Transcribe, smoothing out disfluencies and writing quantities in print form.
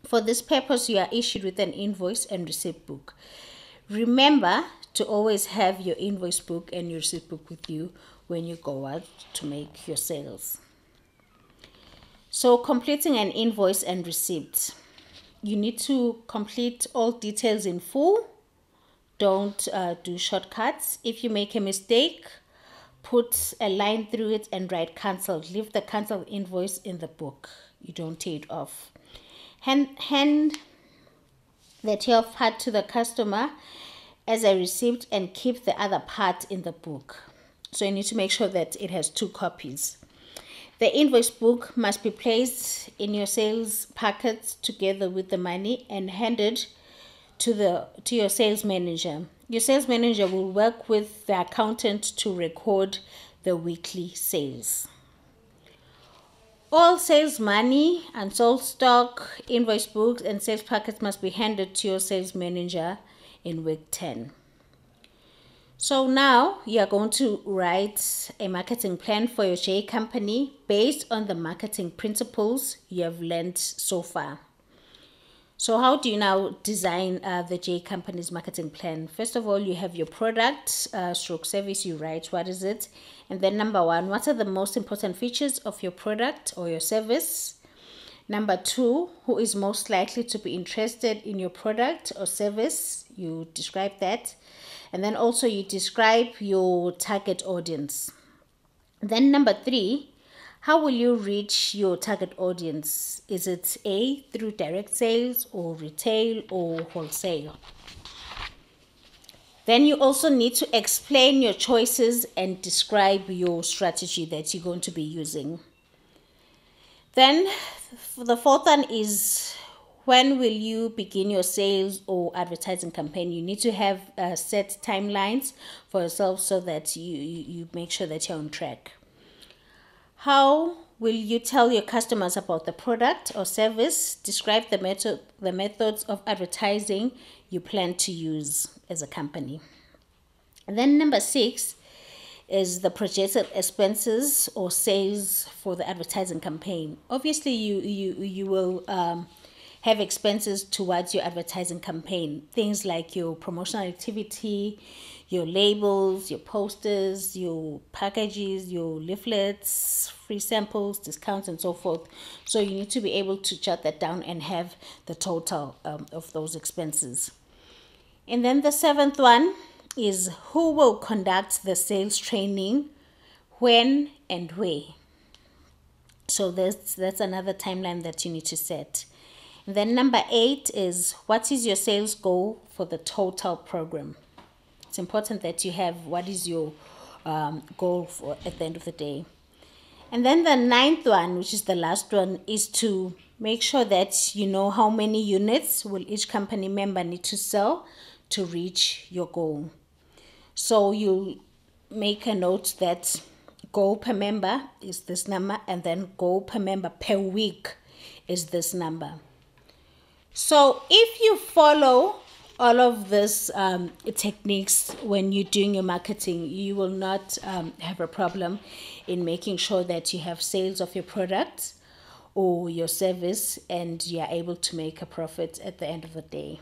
For this purpose, you are issued with an invoice and receipt book. Remember to always have your invoice book and your receipt book with you when you go out to make your sales. So completing an invoice and receipt. You need to complete all details in full. Don't do shortcuts. If you make a mistake, put a line through it and write cancelled. Leave the cancelled invoice in the book. You don't tear it off. Hand the 12th part to the customer as a receipt and keep the other part in the book. So you need to make sure that it has 2 copies. The invoice book must be placed in your sales packet together with the money and handed to your sales manager. Your sales manager will work with the accountant to record the weekly sales. All sales money, unsold stock, invoice books, and sales packets must be handed to your sales manager in week 10. So now you are going to write a marketing plan for your J company based on the marketing principles you have learned so far. So how do you now design the J company's marketing plan? First of all, you have your product, stroke service. You write what is it, and then number 1, what are the most important features of your product or your service? Number 2, who is most likely to be interested in your product or service? You describe that. And then also you describe your target audience. Then number 3, how will you reach your target audience? Is it A, through direct sales or retail or wholesale? Then you also need to explain your choices and describe your strategy that you're going to be using. Then the 4th one is, when will you begin your sales or advertising campaign? You need to have set timelines for yourself so that you make sure that you're on track. How will you tell your customers about the product or service? Describe the methods of advertising you plan to use as a company. And then number 6 is the projected expenses or sales for the advertising campaign. Obviously, you will have expenses towards your advertising campaign. Things like your promotional activity, your labels, your posters, your packages, your leaflets, free samples, discounts, and so forth. So you need to be able to jot that down and have the total of those expenses. And then the 7th one is, who will conduct the sales training, when and where? So that's another timeline that you need to set. And then number 8 is, what is your sales goal for the total program? It's important that you have what is your goal for at the end of the day. And then the 9th one, which is the last one, is to make sure that you know how many units will each company member need to sell to reach your goal. So you make a note that goal per member is this number, and then goal per member per week is this number. So if you follow all of these techniques when you're doing your marketing, you will not have a problem in making sure that you have sales of your product or your service and you are able to make a profit at the end of the day.